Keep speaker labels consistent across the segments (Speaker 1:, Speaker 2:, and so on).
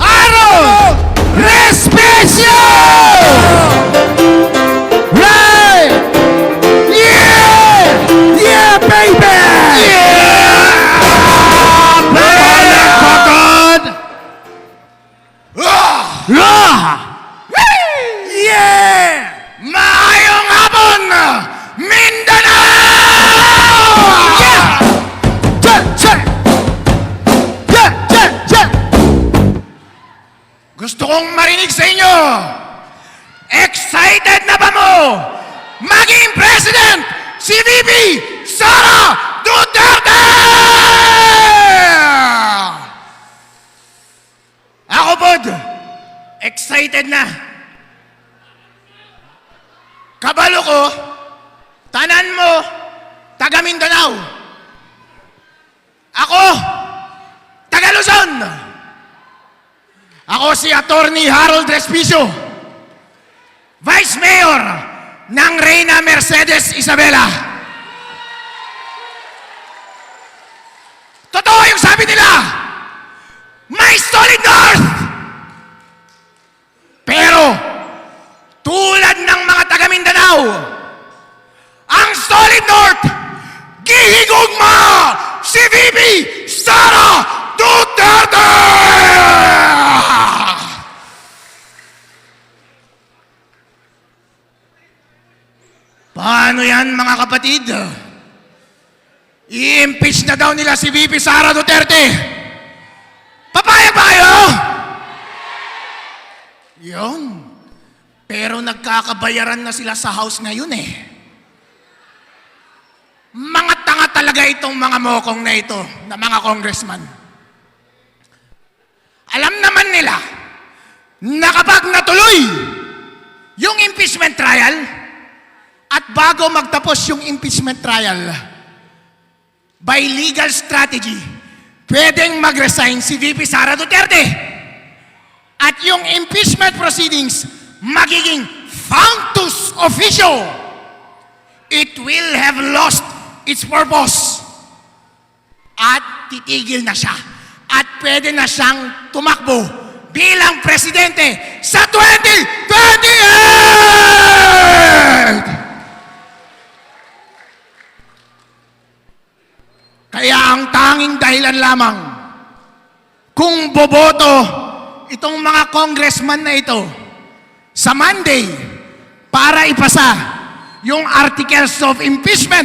Speaker 1: Harold Respicio! Right! Yeah! Yeah, baby! Yeah! Pagod! Yeah! Maayong hapon, Mindanao! Yeah! Gusto kong marinig sa inyo. Excited na ba mo maging president si VP Sara Duterte? Ako pod, excited na. Kabalo ko, tanan mo, taga Mindanao. Ako, taga Luzon. Ako si Attorney Harold Respicio, Vice Mayor ng Reyna Mercedes Isabela. Totoo yung sabi nila, may solid north! Pero, tulad ng mga taga Mindanao, ang solid north, gihigugma si VP Sara Duterte! Paano yan, mga kapatid? I-impeach na daw nila si VP Sara Duterte. Papayag ba kayo? Yun. Pero nagkakabayaran na sila sa house ngayon eh. Mga tanga talaga itong mga mokong na ito, na mga congressman. Alam naman nila na kapag natuloy yung impeachment trial, at bago magtapos yung impeachment trial, by legal strategy, pwedeng mag-resign si VP Sara Duterte. At yung impeachment proceedings, magiging functus officio. It will have lost its purpose. At titigil na siya. At pwede na siyang tumakbo bilang presidente sa 2028! Kaya ang tanging dahilan lamang kung boboto itong mga congressman na ito sa Monday para ipasa yung articles of impeachment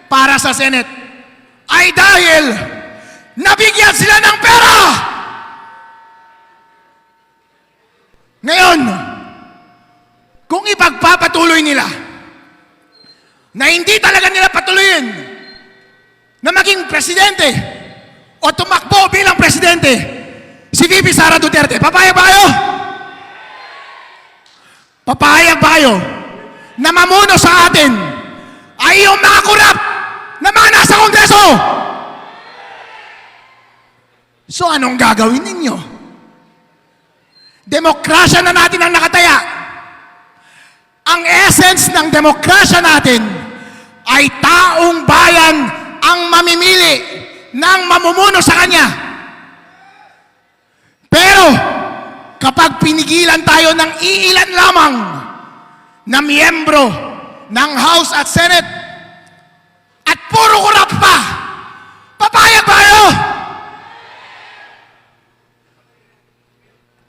Speaker 1: para sa Senate ay dahil nabigyan sila ng pera. Ngayon, kung ipagpapatuloy nila na hindi talaga nila patuloyin na maging presidente o tumakbo bilang presidente si VP Sara Duterte, papayag ba kayo? Papayag ba kayo na mamuno sa atin ay yung mga kurap na mga nasa Kongreso? So anong gagawin ninyo? Demokrasya na natin ang nakataya. Ang essence ng demokrasya natin ay taong bayan ang mamimili ng mamumuno sa kanya. Pero, kapag pinigilan tayo ng iilan lamang na miyembro ng House at Senate at puro kurap pa, papayag ba kayo?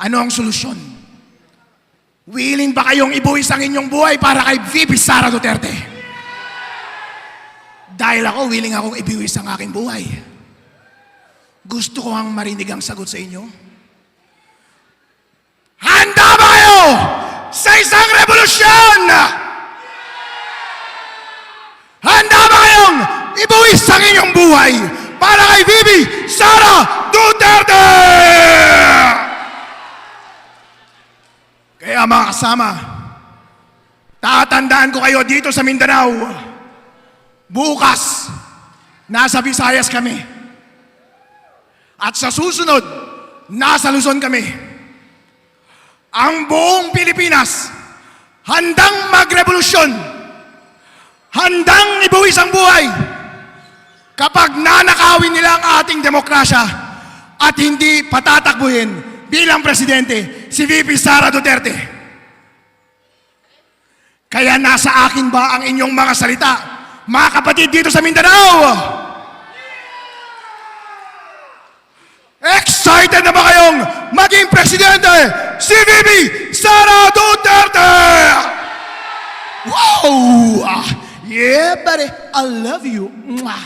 Speaker 1: Ano ang solusyon? Willing ba kayong ibuwis ang inyong buhay para kay VP Sara Duterte? Dahil ako, willing akong ibiwis ang aking buhay. Gusto ko ang marinig ang sagot sa inyo. Handa ba kayo sa isang revolusyon? Handa ba kayong ibuwis ang inyong buhay para kay VP Sara Duterte? Kaya mga kasama, tatandaan ko kayo dito sa Mindanao. Bukas, nasa Visayas kami. At sa susunod, nasa Luzon kami. Ang buong Pilipinas, handang magrevolusyon, handang ibuwis ang buhay. Kapag nanakawin nila ang ating demokrasya, at hindi patatakbuhin bilang presidente si VP Sara Duterte. Kaya nasa akin ba ang inyong mga salita, mga kapatid dito sa Mindanao? Excited na ba kayong maging presidente si VP Sara Duterte? Wow! Yeah, buddy. I love you. Mwah.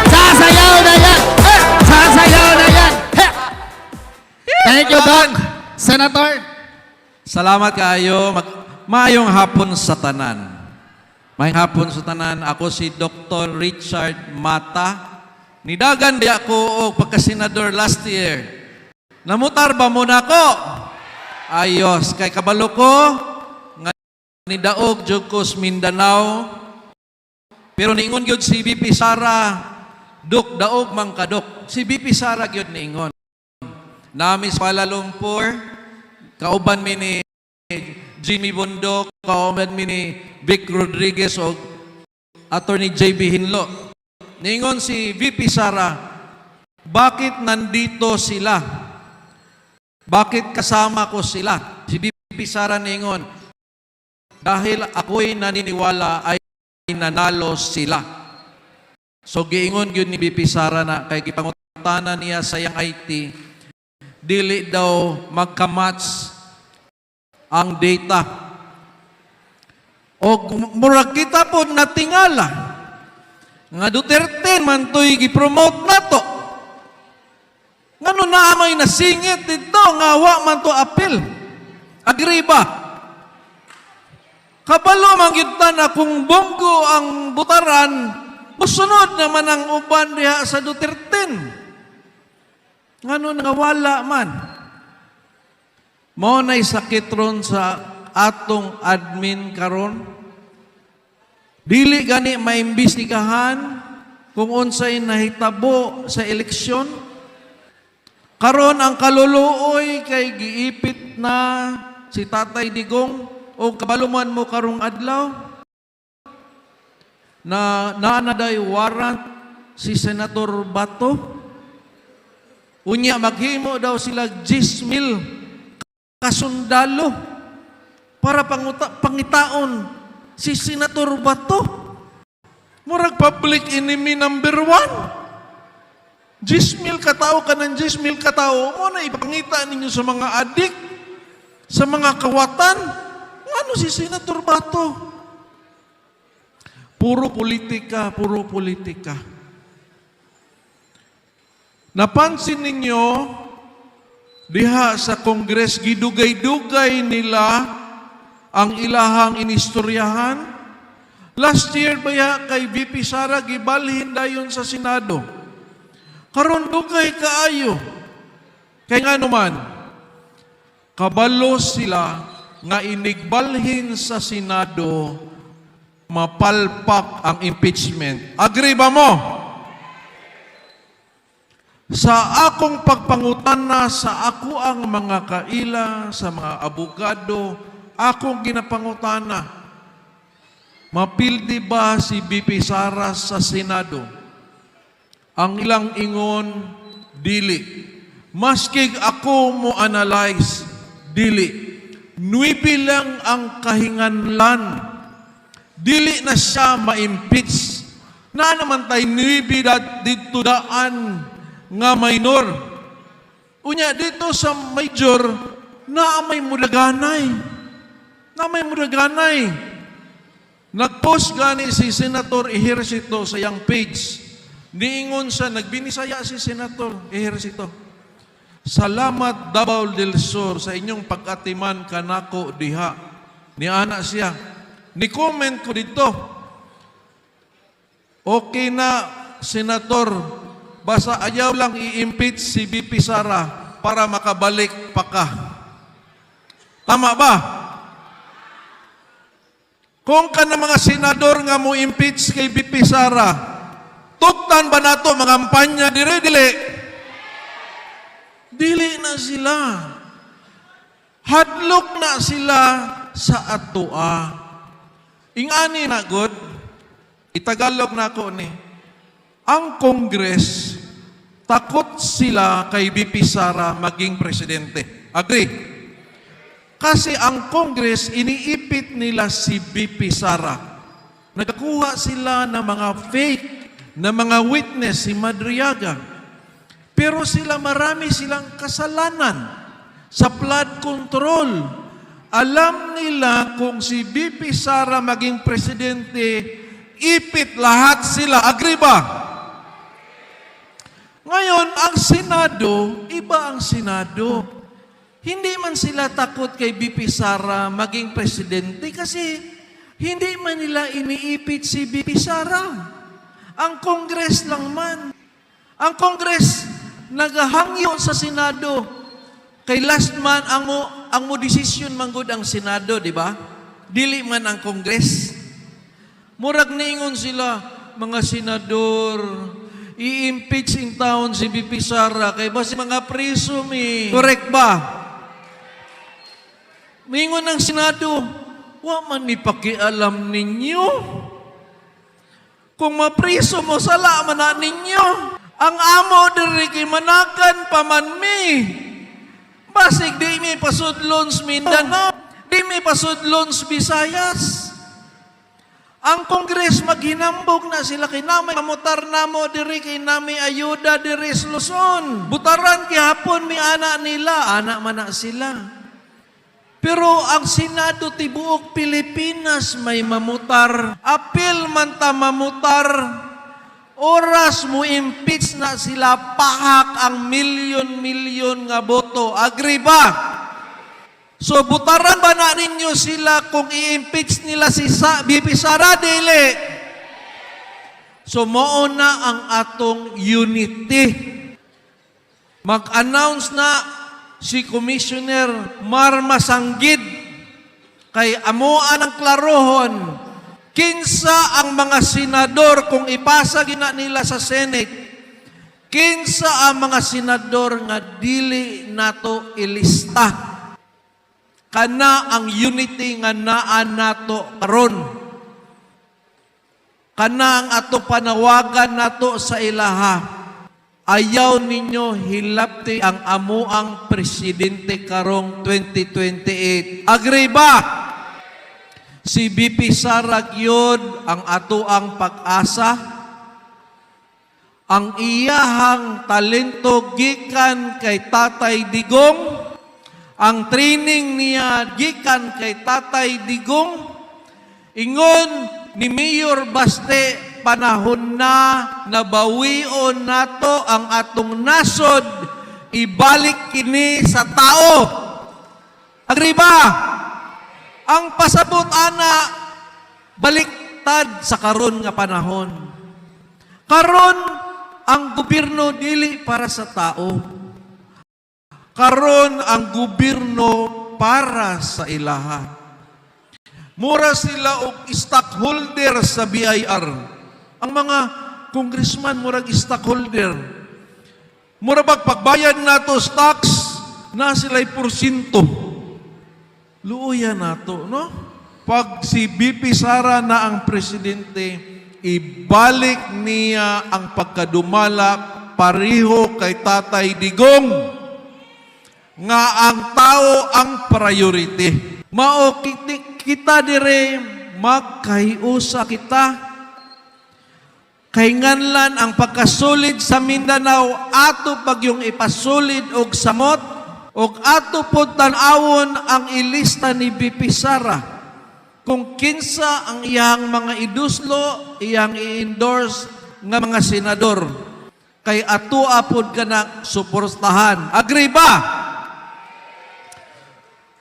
Speaker 2: Sasayaw na yan! Sasayaw na yan! Thank you, Doc. Senator.
Speaker 3: Salamat kayo. Maayong hapon sa tanan. Maayong hapon sa tanan. Ako si Dr. Richard Mata. Nidagan di ako o pagkasenador last year. Namutar ba muna ko? Ayos. Kay kabalo ko, nga nidaog jud ko sa Mindanao. Pero niingon gyud si VP Sara, Duk, daog mang kadok. Si VP Sara gyud niingon. Nami sa Kuala Lumpur, kauban mi ni Jimmy Bundok, kauban mi ni Vic Rodriguez o Attorney JB Hinlo. Niingon si VP Sara, bakit nandito sila? Bakit kasama ko sila? Si VP Sara niingon, dahil ako'y naniniwala ay nanalo sila. So giingon yun ni VP Sara na kay gipangutana niya sa yang IT, dili daw magkamatch ang data. O murag kita po natingala nga Duterte man to'y gipromote na to. Ngano na may nasingit dito nga wa man to apil. Agree ba? Kabalo man gyud na kung Bongo ang butaran, musunod naman ang uban diha sa Duterte. Ngano nga wala man. Mao nay sakit ron sa atong admin karon. Dili gani maimbestigahan kung unsay nahitabo sa eleksyon. Karon ang kaluluoy kay giipit na si Tatay Digong o kabaluman mo karong adlaw na naanaday warrant si Senator Bato. Unya maghimo daw sila 10,000 kasundalo para pangitaon si Senator Bato. Murag public enemy number 1. 10,000 katao ka ng 10,000 katao mo na ipangita ninyo sa mga adik, sa mga kawatan. Ano si Senator Bato? Puro politika, puro politika. Napansin ninyo, diha sa Kongres, gidugay-dugay nila ang ilahang inistoryahan. Last year baya kay VP Sara, gibalhin dayon sa Senado. Karon dugay kaayo. Kay nga naman, kabalo sila nga inigbalhin sa Senado, mapalpak ang impeachment. Agree ba mo? Sa akong pagpangutana sa ako ang mga kaila, sa mga abogado, akong ginapangutana, mapildi ba si VP Sara sa Senado? Ang ilang ingon, dili. Maskig ako mo analyze, dili. Nuibi lang ang kahinganlan. Dili na siya ma-impeach. Na naman tayo nuibi dito daan nga minor. Unya dito sa major, na may mudaganay. Na may mudaganay. Nag-post gani si Senator Ejercito sa yang page. Niingon siya, nagbinisaya si Senator Ejercito. Salamat Davao del Sur sa inyong pag-atiman kanako diha. Ni ana siya. Ni-comment ko dito. Okay na, Senator, basta ayaw lang i-impeach si VP Sara para makabalik pa ka. Tama ba? Kung ka na mga senador nga mo impeach kay VP Sara, tuktan ba nato mga kampanya dire-dili? Dili na sila. Hadlok na sila sa atua. Ingani na, God. Itagalog na ako ni. Ang Congress, takot sila kay BP Sara maging presidente. Agree? Kasi ang Congress, iniipit nila si BP Sara. Nagkakuha sila ng mga fake, na mga witness, si Madriaga. Pero sila, marami silang kasalanan sa flood control. Alam nila kung si BP Sara maging presidente, ipit lahat sila. Agree ba? Ngayon, ang Senado, iba ang Senado. Hindi man sila takot kay BP Sara maging presidente kasi hindi man nila iniipit si BP Sara. Ang Congress lang man. Ang Congress, naghahangyo sa Senado. Kay last man, ang mo decision manggod ang Senado, di ba? Dili man ang Congress. Murag ningon sila, mga senador, i-impeach in town si BP Sara kay basi mga priso mi. Correct ba? Mingon ng Senado, wa man ni pakialam ninyo. Kung mapriso mo, sala man na ninyo. Ang amo diri kay manakan paman mi. Basig di mi pasudlon sa Mindanao, di mi pasudlon sa Visayas. Ang Kongres maghinambog na sila kay namay mamutar namo diri kay nami ayuda diri sa Luzon. Butaran gihapon mi ana nila, ana man na sila. Pero ang Senado tibuok Pilipinas may mamutar. Apil man ta mamutar. Oras mo impeach na sila, pahak ang milyon-milyon nga boto. Agree ba? So, butaran ba na ninyo sila kung i-impeach nila si BP Sara? Dili. So, mauna ang atong unity. Mag-announce na si Commissioner Marma Sanggid kay amuan ang klarohon. Kinsa ang mga senador kung ipasa gina nila sa Senate, kinsa ang mga senador nga dili nato ilista. Kana ang unity nga naa nato karon. Kana ang ato panawagan nato sa ilaha. Ayaw ninyo hilapti ang amuang presidente karong 2028. Agree ba? Si BP Sara gyud ang atoang pag-asa. Ang iyahang talento gikan kay Tatay Digong. Ang training niya gikan kay Tatay Digong. Ingon ni Mayor Baste, panahon na nabawion nato ang atong nasod, ibalik kini sa tao. Agree ba? Ang pasabot ana, baliktad sa karon nga panahon. Karon, ang gobyerno dili para sa tao. Karon, ang gobyerno para sa ilaha. Mura sila og stockholder sa BIR. Ang mga congressman, murag stockholder. Mura pagbayad nato tax, na sila'y porsyento. Luuyan nato, no? Pag si BP Sara na ang presidente, ibalik niya ang pagkadumala pariho kay Tatay Digong nga ang tao ang priority. Mao kita dire magkahiusa kita kay nganlan ang pagkasulid sa Mindanao ato pagyong ipasulid og samot. O ato po tanawon ang ilista ni BP Sara kung kinsa ang iyang mga iduslo, iyang i-endorse nga mga senador. Kay ato apod ka na suportahan. Agree ba?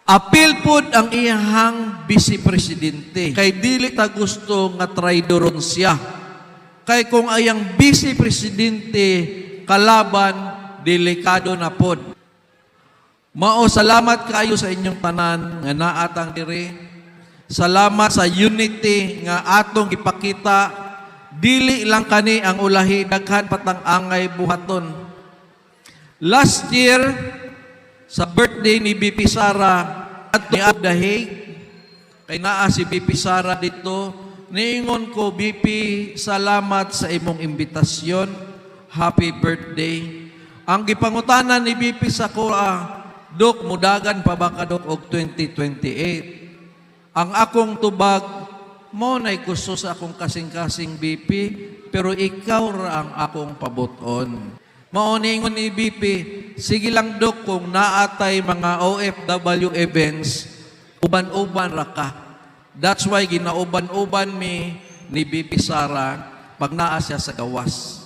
Speaker 3: Apil pod ang iyang vice-presidente. Kay dili ta gusto nga traidoron siya. Kay kung ayang vice-presidente kalaban, delikado na pod. Mao, salamat kayo sa inyong tanan nga naatang diri. Salamat sa unity nga atong ipakita. Dili lang kani ang ulahi, daghan patang angay buhaton. Last year, sa birthday ni BP Sara at ni Abdahay, kay naa si BP Sara dito, niingon ko, BP, salamat sa imong imbitasyon. Happy birthday. Ang gipangutanan ni BP sa ko, Dok, mudagan pa ba ka, Dok, og 2028? Ang akong tubag, mo na'y gusto sa akong kasing-kasing BP, pero ikaw ra ang akong pabuton. Mauningon ni BP, sige lang, Dok, kung naatay mga OFW events, uban-uban ra ka. That's why ginauban-uban ni BP Sara pag naa siya sa gawas.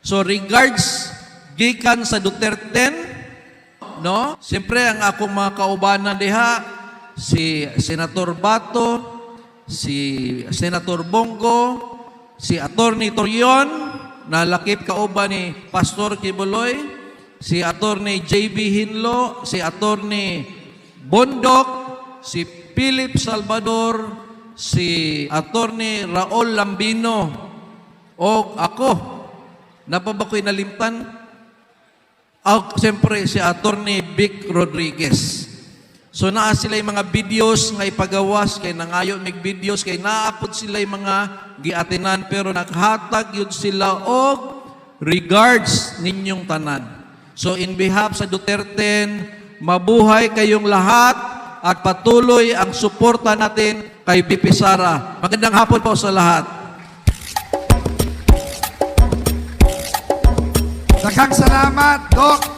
Speaker 3: So regards gikan sa Duterte, no? Siyempre ang akong mga kaubanan diha, si Senator Bato, si Senator Bongo, si Attorney Torion, na lakip kauban ni Pastor Kibuloy, si Attorney JB Hinlo, si Attorney Bondok, si Philip Salvador, si Attorney Raul Lambino, o ako. Napaba ko'y nalimtan? Siyempre, si Attorney Vic Rodriguez. So naa sila yung mga videos nga ipagawas, kay nangayo mig videos, kay naapod sila yung mga giatinan, pero naghatag yun sila og regards ninyong tanan. So in behalf sa Duterte, mabuhay kayong lahat at patuloy ang suporta natin kay BP Sara. Magandang hapon po sa lahat.
Speaker 1: Daghang salamat, Doc.